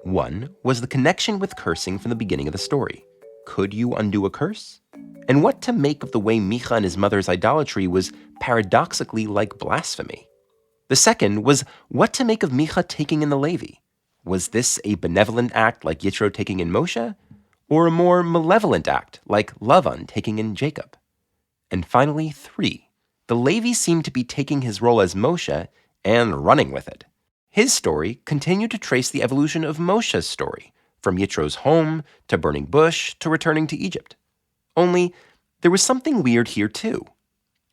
One was the connection with cursing from the beginning of the story. Could you undo a curse? And what to make of the way Micah and his mother's idolatry was paradoxically like blasphemy. The second was what to make of Micah taking in the Levi. Was this a benevolent act like Yitro taking in Moshe? Or a more malevolent act like Lavan taking in Jacob? And finally, 3. The Levi seemed to be taking his role as Moshe and running with it. His story continued to trace the evolution of Moshe's story, from Yitro's home to burning bush to returning to Egypt. Only, there was something weird here too.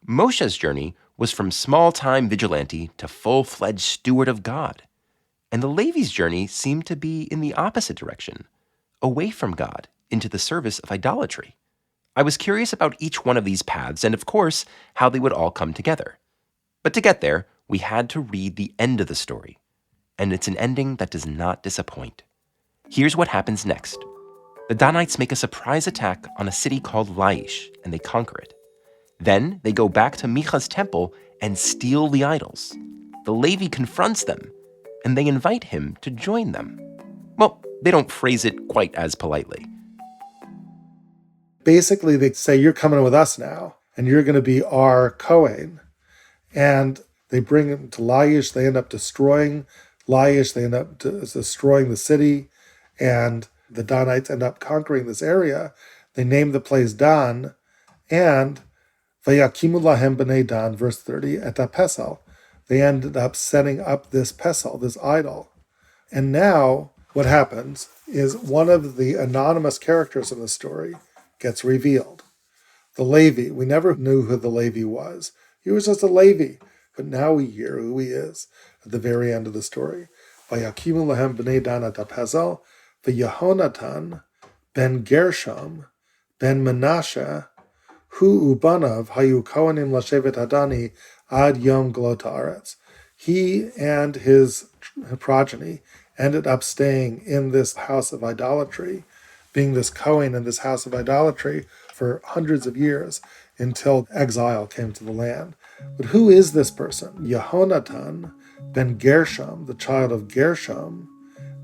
Moshe's journey was from small-time vigilante to full-fledged steward of God. And the Levi's journey seemed to be in the opposite direction, away from God, into the service of idolatry. I was curious about each one of these paths and, of course, how they would all come together. But to get there, we had to read the end of the story. And it's an ending that does not disappoint. Here's what happens next. The Danites make a surprise attack on a city called Laish, and they conquer it. Then they go back to Micah's temple and steal the idols. The Levi confronts them, and they invite him to join them. Well, they don't phrase it quite as politely.
Basically, they say, you're coming with us now, and you're going to be our Kohen. And they bring him to Laish. They end up destroying Laish. They end up destroying the city, and the Danites end up conquering this area. They name the place Dan, and Vayakimu lahem b'nei Dan, verse 30, et pesel. They ended up setting up this pesel, this idol. And now what happens is one of the anonymous characters in the story gets revealed. The Levi, we never knew who the Levi was. He was just a Levi, but now we hear who he is at the very end of the story. Vayakimu lahem b'nei Dan et pesel, V'Yehonatan ben Gershom ben Menashe hu ubanav hayu kohanim lashevet hadani ad yom glot haaretz. He and his progeny ended up staying in this house of idolatry, being this Kohen in this house of idolatry for hundreds of years until exile came to the land. But who is this person? Yehonatan ben Gershom, the child of Gershom,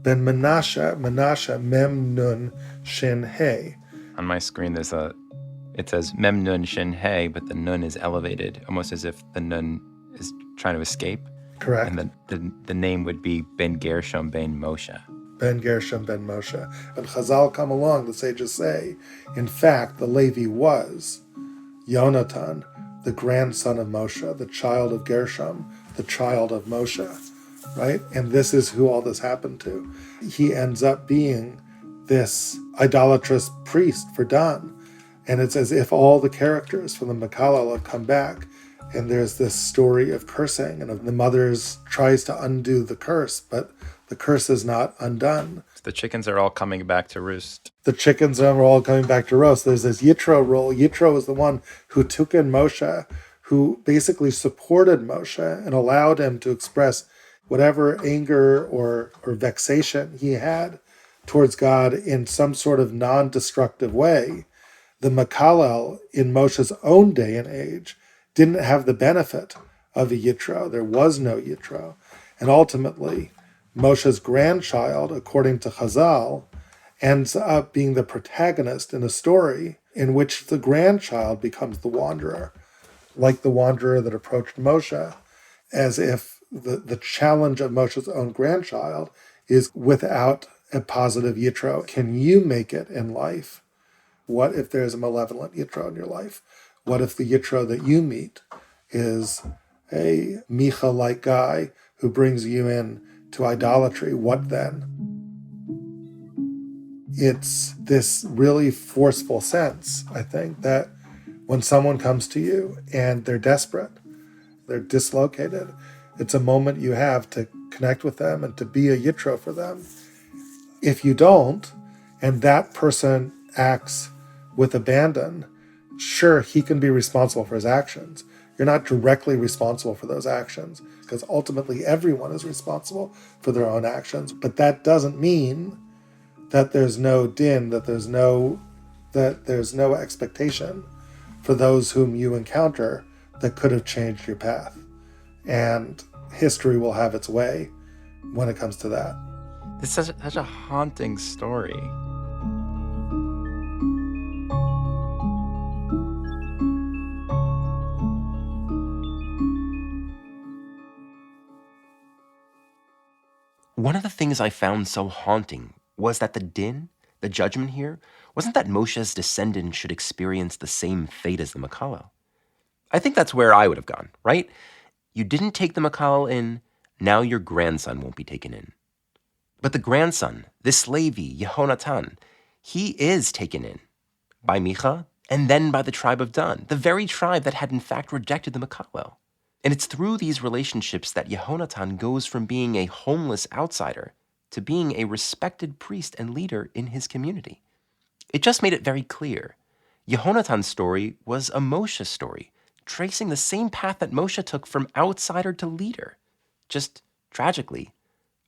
ben Menashe, Mem Nun Shin He.
On my screen, it says Mem Nun Shin He, but the Nun is elevated, almost as if the Nun is trying to escape.
Correct.
And the name would be Ben Gershom Ben Moshe.
Ben Gershom ben Moshe. And Chazal come along, the sages say, in fact, the Levi was Yonatan, the grandson of Moshe, the child of Gershom, the child of Moshe, right? And this is who all this happened to. He ends up being this idolatrous priest for Dan. And it's as if all the characters from the Mekallel have come back, and there's this story of cursing, and the mother tries to undo the curse, but the curse is not undone.
The chickens are all coming back to roost.
The chickens are all coming back to roast. There's this Yitro role. Yitro was the one who took in Moshe, who basically supported Moshe and allowed him to express whatever anger or vexation he had towards God in some sort of non-destructive way. The Mekallel in Moshe's own day and age didn't have the benefit of a Yitro. There was no Yitro. And ultimately, Moshe's grandchild, according to Chazal, ends up being the protagonist in a story in which the grandchild becomes the wanderer, like the wanderer that approached Moshe, as if the challenge of Moshe's own grandchild is without a positive Yitro. Can you make it in life? What if there's a malevolent Yitro in your life? What if the Yitro that you meet is a Micah-like guy who brings you in to idolatry? What then? It's this really forceful sense, I think, that when someone comes to you and they're desperate, they're dislocated, it's a moment you have to connect with them and to be a Yitro for them. If you don't, and that person acts with abandon, sure, he can be responsible for his actions. You're not directly responsible for those actions, because ultimately everyone is responsible for their own actions. But that doesn't mean that there's no din, that there's no expectation for those whom you encounter that could have changed your path. And history will have its way when it comes to that.
It's such a haunting story. One of the things I found so haunting was that the din, the judgment here, wasn't that Moshe's descendants should experience the same fate as the Mekallel. I think that's where I would have gone, right? You didn't take the Mekallel in, now your grandson won't be taken in. But the grandson, this Levi, Yehonatan, he is taken in by Micah and then by the tribe of Dan, the very tribe that had in fact rejected the Mekallel. And it's through these relationships that Yehonatan goes from being a homeless outsider to being a respected priest and leader in his community. It just made it very clear. Yehonatan's story was a Moshe story, tracing the same path that Moshe took from outsider to leader. Just, tragically,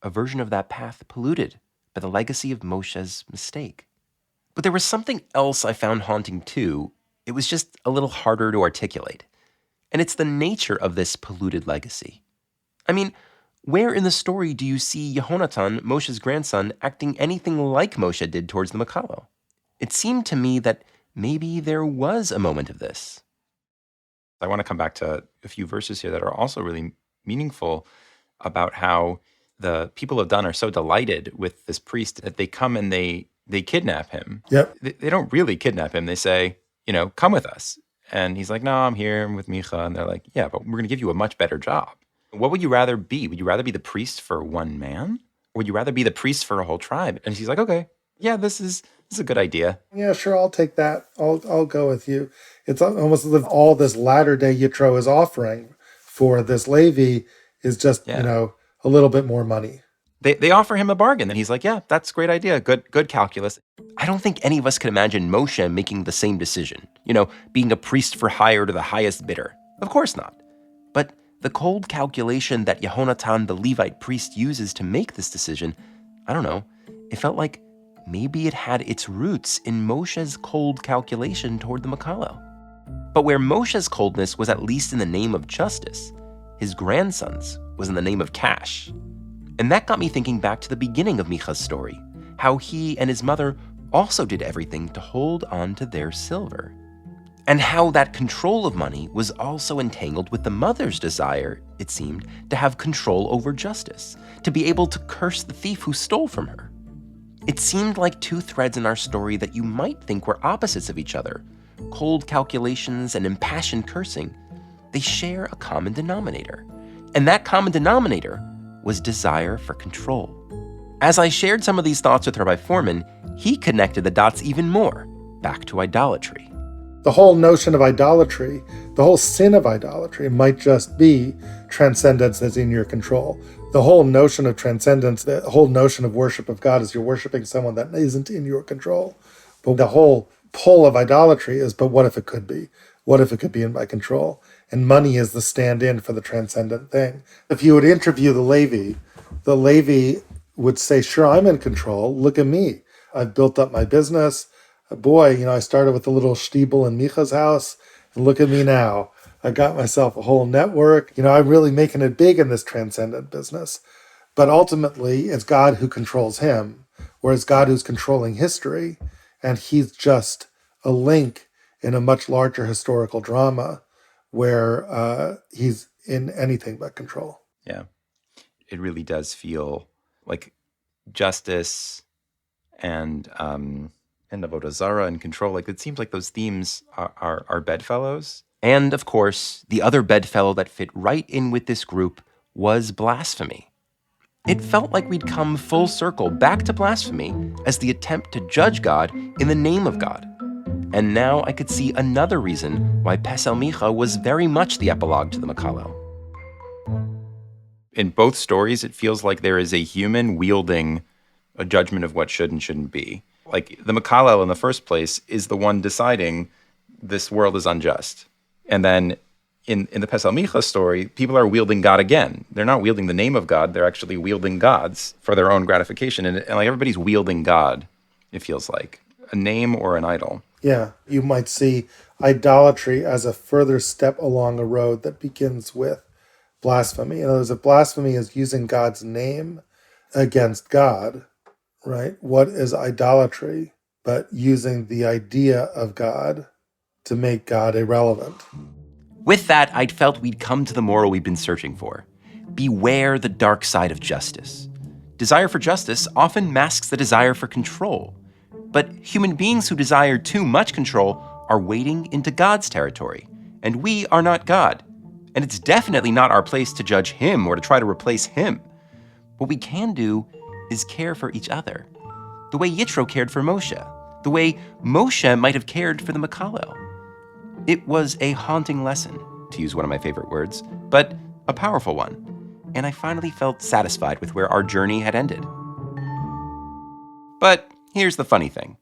a version of that path polluted by the legacy of Moshe's mistake. But there was something else I found haunting too. It was just a little harder to articulate. And it's the nature of this polluted legacy. I mean, where in the story do you see Yehonatan, Moshe's grandson, acting anything like Moshe did towards the Mekallel? It seemed to me that maybe there was a moment of this. I want to come back to a few verses here that are also really meaningful about how the people of Dan are so delighted with this priest that they come and they kidnap him.
Yep.
They don't really kidnap him. They say, come with us. And he's like, no, I'm here. I'm with Micah. And they're like, yeah, but we're going to give you a much better job. What would you rather be? Would you rather be the priest for one man? Or would you rather be the priest for a whole tribe? And he's like, okay, yeah, this is a good idea.
Yeah, sure, I'll take that. I'll go with you. It's almost as if all this latter-day Yitro is offering for this Levi is just, a little bit more money.
They offer him a bargain, and he's like, yeah, that's a great idea. Good calculus. I don't think any of us could imagine Moshe making the same decision, being a priest for hire to the highest bidder. Of course not. But The cold calculation that Yehonatan, the Levite priest, uses to make this decision, I don't know, it felt like maybe it had its roots in Moshe's cold calculation toward the Mekallel. But where Moshe's coldness was at least in the name of justice, his grandson's was in the name of cash. And that got me thinking back to the beginning of Micah's story, how he and his mother also did everything to hold on to their silver. And how that control of money was also entangled with the mother's desire, it seemed, to have control over justice, to be able to curse the thief who stole from her. It seemed like two threads in our story that you might think were opposites of each other. Cold calculations and impassioned cursing, they share a common denominator. And that common denominator was desire for control. As I shared some of these thoughts with Rabbi Forhman, he connected the dots even more, back to idolatry.
The whole notion of idolatry, the whole sin of idolatry might just be transcendence that's in your control. The whole notion of transcendence, the whole notion of worship of God is you're worshiping someone that isn't in your control. But the whole pull of idolatry is, but what if it could be? What if it could be in my control? And money is the stand-in for the transcendent thing. If you would interview the Levi would say, sure, I'm in control. Look at me. I've built up my business. Boy, I started with a little shtiebel in Micha's house, and look at me now. I got myself a whole network. I'm really making it big in this transcendent business. But ultimately, it's God who controls him, or it's God who's controlling history, and he's just a link in a much larger historical drama where he's in anything but control.
Yeah, it really does feel like justice and Avodah Zarah and control. Like, it seems like those themes are bedfellows. And of course, the other bedfellow that fit right in with this group was blasphemy. It felt like we'd come full circle back to blasphemy as the attempt to judge God in the name of God. And now I could see another reason why Pesel Micha was very much the epilogue to the Mekallel. In both stories, it feels like there is a human wielding a judgment of what should and shouldn't be. Like, the Mekallel in the first place is the one deciding this world is unjust. And then in the Pesel Micha story, people are wielding God again. They're not wielding the name of God. They're actually wielding gods for their own gratification. And like, everybody's wielding God, it feels like. A name or an idol.
Yeah, you might see idolatry as a further step along a road that begins with blasphemy. In other words, if blasphemy is using God's name against God, right? What is idolatry but using the idea of God to make God irrelevant?
With that, I'd felt we'd come to the moral we've been searching for. Beware the dark side of justice. Desire for justice often masks the desire for control. But human beings who desire too much control are wading into God's territory. And we are not God. And it's definitely not our place to judge him or to try to replace him. What we can do is care for each other. The way Yitro cared for Moshe. The way Moshe might have cared for the Mekallel. It was a haunting lesson, to use one of my favorite words, but a powerful one. And I finally felt satisfied with where our journey had ended. But here's the funny thing.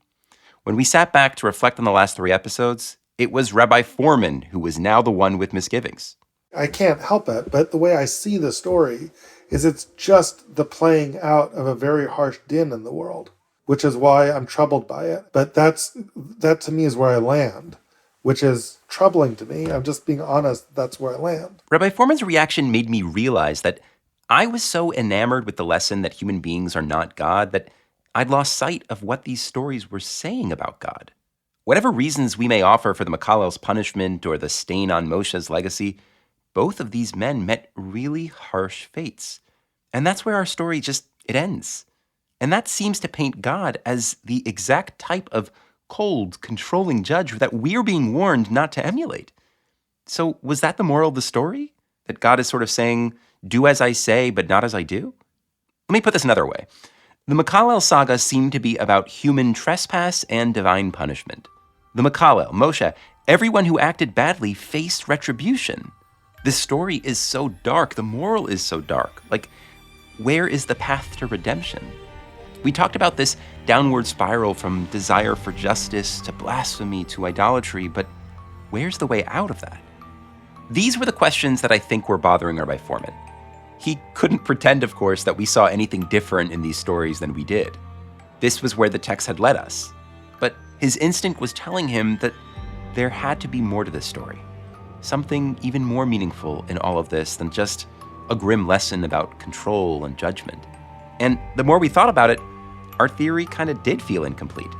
When we sat back to reflect on the last 3 episodes, it was Rabbi Forhman who was now the one with misgivings.
I can't help it, but the way I see the story is it's just the playing out of a very harsh din in the world, which is why I'm troubled by it. But that to me is where I land, which is troubling to me. I'm just being honest, that's where I land.
Rabbi Forhman's reaction made me realize that I was so enamored with the lesson that human beings are not God that I'd lost sight of what these stories were saying about God. Whatever reasons we may offer for the Mekallel's punishment or the stain on Moshe's legacy, both of these men met really harsh fates. And that's where our story it ends. And that seems to paint God as the exact type of cold, controlling judge that we're being warned not to emulate. So was that the moral of the story? That God is sort of saying, do as I say, but not as I do? Let me put this another way. The Mekallel saga seemed to be about human trespass and divine punishment. The Mekallel, Moshe, everyone who acted badly faced retribution. This story is so dark. The moral is so dark. Like, where is the path to redemption? We talked about this downward spiral from desire for justice to blasphemy to idolatry, but where's the way out of that? These were the questions that I think were bothering Rabbi Forhman. He couldn't pretend, of course, that we saw anything different in these stories than we did. This was where the text had led us. But his instinct was telling him that there had to be more to this story. Something even more meaningful in all of this than just a grim lesson about control and judgment. And the more we thought about it, our theory kind of did feel incomplete.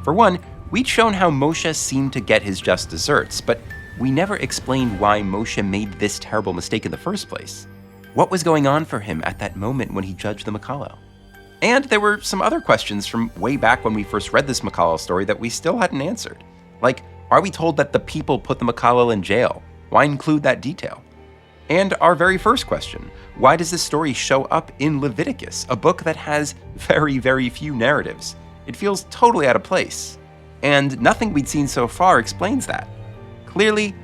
For one, we'd shown how Moshe seemed to get his just desserts, but we never explained why Moshe made this terrible mistake in the first place. What was going on for him at that moment when he judged the Mekallel? And there were some other questions from way back when we first read this Mekallel story that we still hadn't answered. Like, are we told that the people put the Mekallel in jail? Why include that detail? And our very first question, why does this story show up in Leviticus, a book that has very, very few narratives? It feels totally out of place. And nothing we'd seen so far explains that. Clearly,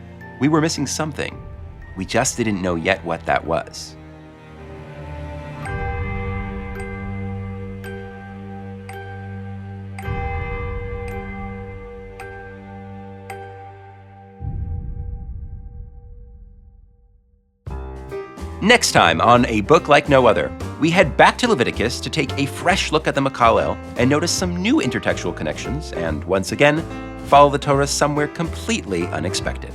we were missing something. We just didn't know yet what that was. Next time on A Book Like No Other, we head back to Leviticus to take a fresh look at the Mekallel and notice some new intertextual connections, and once again, follow the Torah somewhere completely unexpected.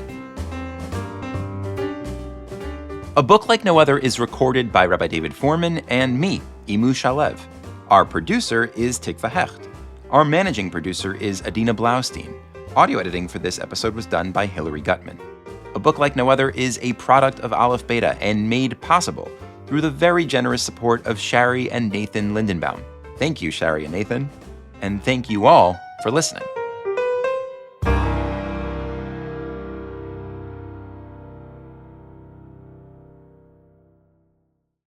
A Book Like No Other is recorded by Rabbi David Forhman and me, Imu Shalev. Our producer is Tikva Hecht. Our managing producer is Adina Blaustein. Audio editing for this episode was done by Hillary Gutman. A Book Like No Other is a product of Aleph Beta and made possible through the very generous support of Shari and Nathan Lindenbaum. Thank you, Shari and Nathan. And thank you all for listening.